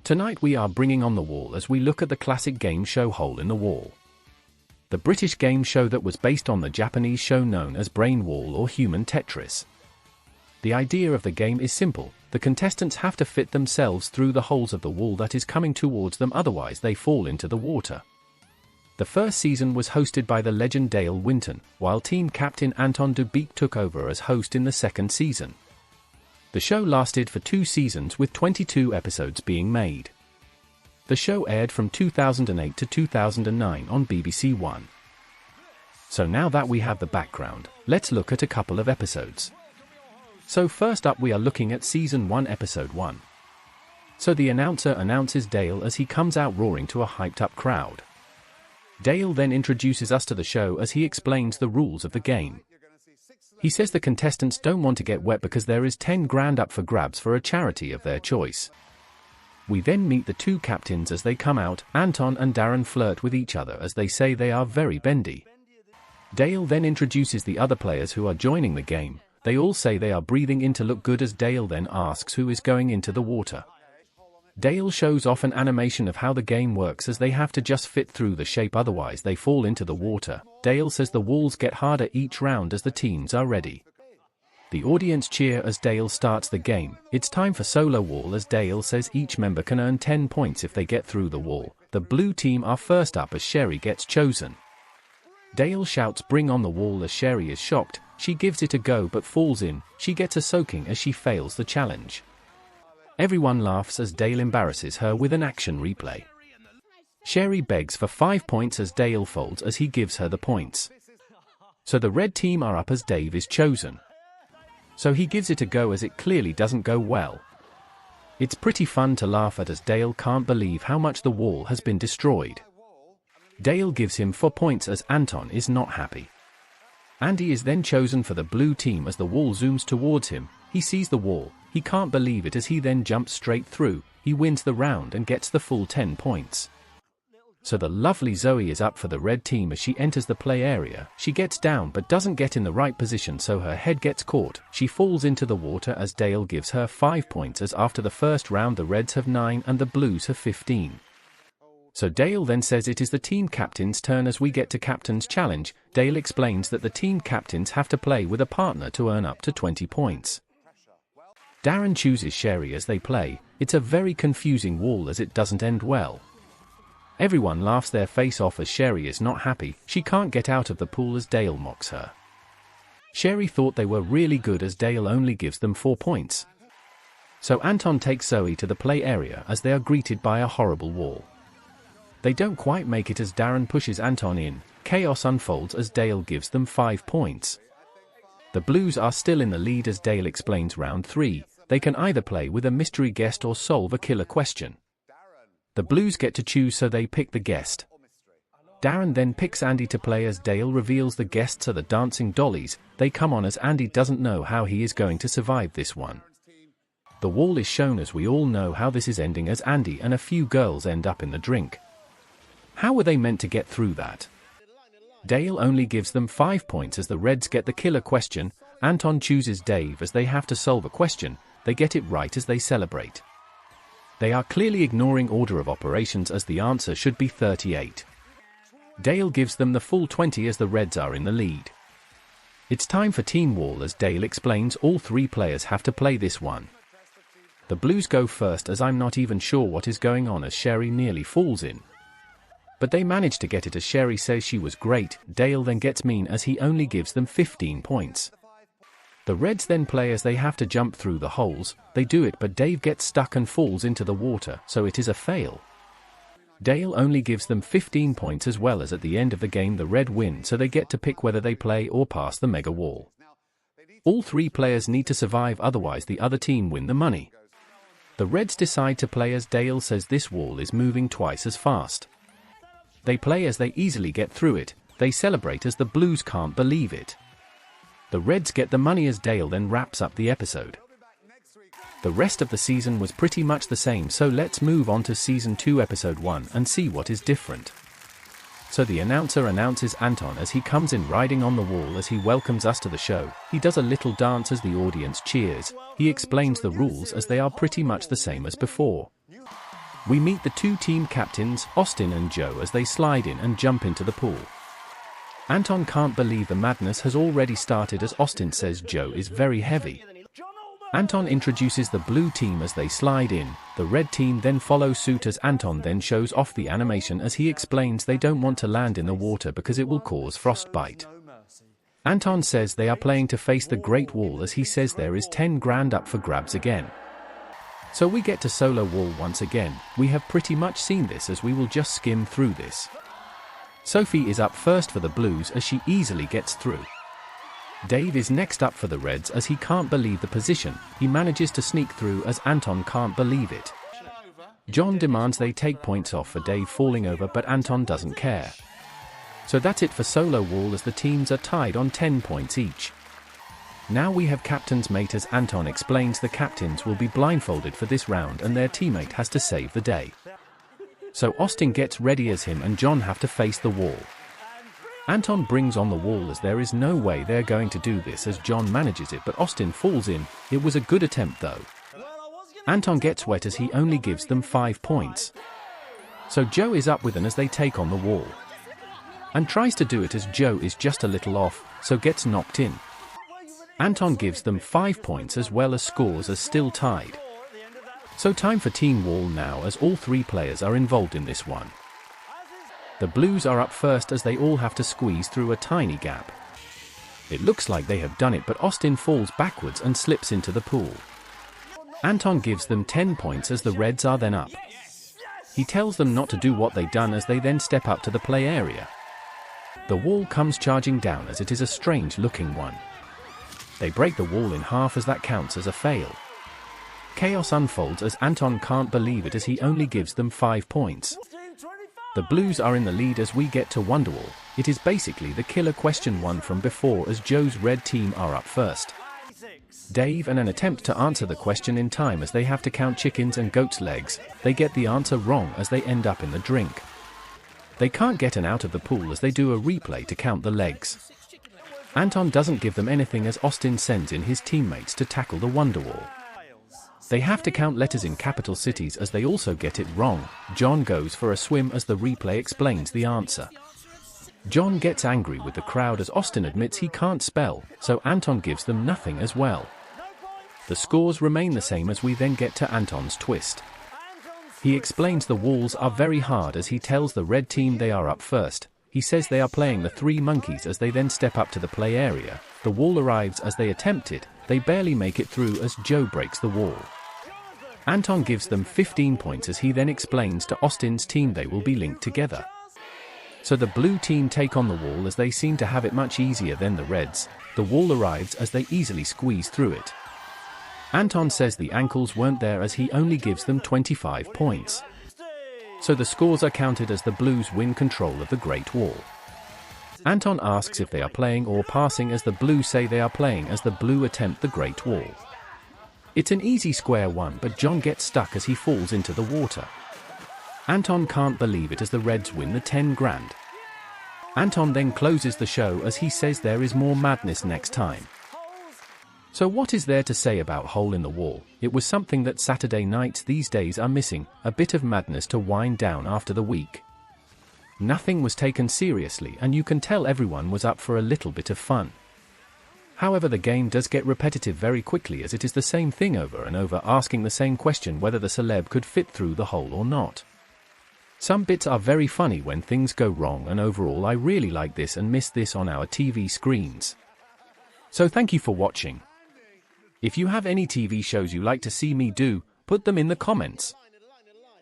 Tonight we are bringing on the wall as we look at the classic game show Hole in the Wall. The British game show that was based on the Japanese show known as Brain Wall or Human Tetris. The idea of the game is simple: the contestants have to fit themselves through the holes of the wall that is coming towards them, otherwise they fall into the water. The first season was hosted by the legend Dale Winton, while team captain Anton de Beek took over as host in the second season. The show lasted for 2 seasons with 22 episodes being made. The show aired from 2008 to 2009 on BBC One. So now that we have the background, let's look at a couple of episodes. So first up we are looking at Season 1 Episode 1. So the announcer announces Dale as he comes out roaring to a hyped up crowd. Dale then introduces us to the show as he explains the rules of the game. He says the contestants don't want to get wet because there is 10 grand up for grabs for a charity of their choice. We then meet the 2 captains as they come out. Anton and Darren flirt with each other as they say they are very bendy. Dale then introduces the other players who are joining the game. They all say they are breathing in to look good as Dale then asks who is going into the water. Dale shows off an animation of how the game works as they have to just fit through the shape, otherwise they fall into the water. Dale says the walls get harder each round as the teams are ready. The audience cheer as Dale starts the game. It's time for solo wall as Dale says each member can earn 10 points if they get through the wall. The blue team are first up as Sherry gets chosen. Dale shouts bring on the wall as Sherry is shocked. She gives it a go but falls in. She gets a soaking as she fails the challenge. Everyone laughs as Dale embarrasses her with an action replay. Sherry begs for 5 points as Dale folds as he gives her the points. So the red team are up as Dave is chosen. So he gives it a go as it clearly doesn't go well. It's pretty fun to laugh at as Dale can't believe how much the wall has been destroyed. Dale gives him 4 points as Anton is not happy. Andy is then chosen for the blue team as the wall zooms towards him. He sees the wall. He can't believe it as he then jumps straight through. He wins the round and gets the full 10 points. So the lovely Zoe is up for the red team as she enters the play area. She gets down but doesn't get in the right position, so her head gets caught. She falls into the water as Dale gives her 5 points as after the first round the reds have 9 and the blues have 15. So Dale then says it is the team captain's turn as we get to Captain's Challenge. Dale explains that the team captains have to play with a partner to earn up to 20 points. Darren chooses Sherry as they play. It's a very confusing wall as it doesn't end well. Everyone laughs their face off as Sherry is not happy. She can't get out of the pool as Dale mocks her. Sherry thought they were really good as Dale only gives them 4 points. So Anton takes Zoe to the play area as they are greeted by a horrible wall. They don't quite make it as Darren pushes Anton in. Chaos unfolds as Dale gives them 5 points. The blues are still in the lead as Dale explains round 3. They can either play with a mystery guest or solve a killer question. The blues get to choose, so they pick the guest. Darren then picks Andy to play as Dale reveals the guests are the dancing dollies. They come on as Andy doesn't know how he is going to survive this one. The wall is shown as we all know how this is ending as Andy and a few girls end up in the drink. How were they meant to get through that? Dale only gives them 5 points as the reds get the killer question. Anton chooses Dave as they have to solve a question. They get it right as they celebrate. They are clearly ignoring order of operations as the answer should be 38. Dale gives them the full 20 as the reds are in the lead. It's time for Team Wall as Dale explains all 3 players have to play this one. The blues go first as I'm not even sure what is going on as Sherry nearly falls in. But they manage to get it as Sherry says she was great. Dale then gets mean as he only gives them 15 points. The reds then play as they have to jump through the holes. They do it but Dave gets stuck and falls into the water, so it is a fail. Dale only gives them 15 points as well as at the end of the game the red win, so they get to pick whether they play or pass the mega wall. All 3 players need to survive, otherwise the other team win the money. The reds decide to play as Dale says this wall is moving twice as fast. They play as they easily get through it. They celebrate as the blues can't believe it. The reds get the money as Dale then wraps up the episode. The rest of the season was pretty much the same, so let's move on to Season 2 Episode 1 and see what is different. So the announcer announces Anton as he comes in riding on the wall as he welcomes us to the show. He does a little dance as the audience cheers. He explains the rules as they are pretty much the same as before. We meet the two team captains, Austin and Joe, as they slide in and jump into the pool. Anton can't believe the madness has already started as Austin says Joe is very heavy. Anton introduces the blue team as they slide in, the red team then follow suit as Anton then shows off the animation as he explains they don't want to land in the water because it will cause frostbite. Anton says they are playing to face the Great Wall as he says there is 10 grand up for grabs again. So we get to solo wall once again. We have pretty much seen this as we will just skim through this. Sophie is up first for the blues as she easily gets through. Dave is next up for the Reds as he can't believe the position, he manages to sneak through as Anton can't believe it. John demands they take points off for Dave falling over but Anton doesn't care. So that's it for solo wall as the teams are tied on 10 points each. Now we have captain's mate as Anton explains the captains will be blindfolded for this round and their teammate has to save the day. So Austin gets ready as him and John have to face the wall. Anton brings on the wall as there is no way they're going to do this as John manages it but Austin falls in. It was a good attempt though. Anton gets wet as he only gives them 5 points. So Joe is up with an as they take on the wall. And tries to do it as Joe is just a little off, so gets knocked in. Anton gives them 5 points as well as scores as still tied. So time for team wall now as all 3 players are involved in this one. The blues are up first as they all have to squeeze through a tiny gap. It looks like they have done it but Austin falls backwards and slips into the pool. Anton gives them 10 points as the Reds are then up. He tells them not to do what they done as they then step up to the play area. The wall comes charging down as it is a strange looking one. They break the wall in half as that counts as a fail. Chaos unfolds as Anton can't believe it as he only gives them 5 points. The blues are in the lead as we get to Wonderwall. It is basically the killer question one from before as Joe's red team are up first. Dave and an attempt to answer the question in time as they have to count chickens and goats' legs. They get the answer wrong as they end up in the drink. They can't get an out of the pool as they do a replay to count the legs. Anton doesn't give them anything as Austin sends in his teammates to tackle the Wonderwall. They have to count letters in capital cities as they also get it wrong. John goes for a swim as the replay explains the answer. John gets angry with the crowd as Austin admits he can't spell, so Anton gives them nothing as well. The scores remain the same as we then get to Anton's twist. He explains the walls are very hard as he tells the red team they are up first. He says they are playing the 3 monkeys as they then step up to the play area. The wall arrives as they attempt it. They barely make it through as Joe breaks the wall. Anton gives them 15 points as he then explains to Austin's team they will be linked together. So the blue team take on the wall as they seem to have it much easier than the Reds. The wall arrives as they easily squeeze through it. Anton says the ankles weren't there as he only gives them 25 points. So the scores are counted as the blues win control of the Great Wall. Anton asks if they are playing or passing as the blues say they are playing as the blue attempt the Great Wall. It's an easy square one but John gets stuck as he falls into the water. Anton can't believe it as the Reds win the 10 grand. Anton then closes the show as he says there is more madness next time. So what is there to say about Hole in the Wall? It was something that Saturday nights these days are missing, a bit of madness to wind down after the week. Nothing was taken seriously and you can tell everyone was up for a little bit of fun. However, the game does get repetitive very quickly as it is the same thing over and over asking the same question whether the celeb could fit through the hole or not. Some bits are very funny when things go wrong and overall I really like this and miss this on our TV screens. So thank you for watching. If you have any TV shows you like to see me do, put them in the comments.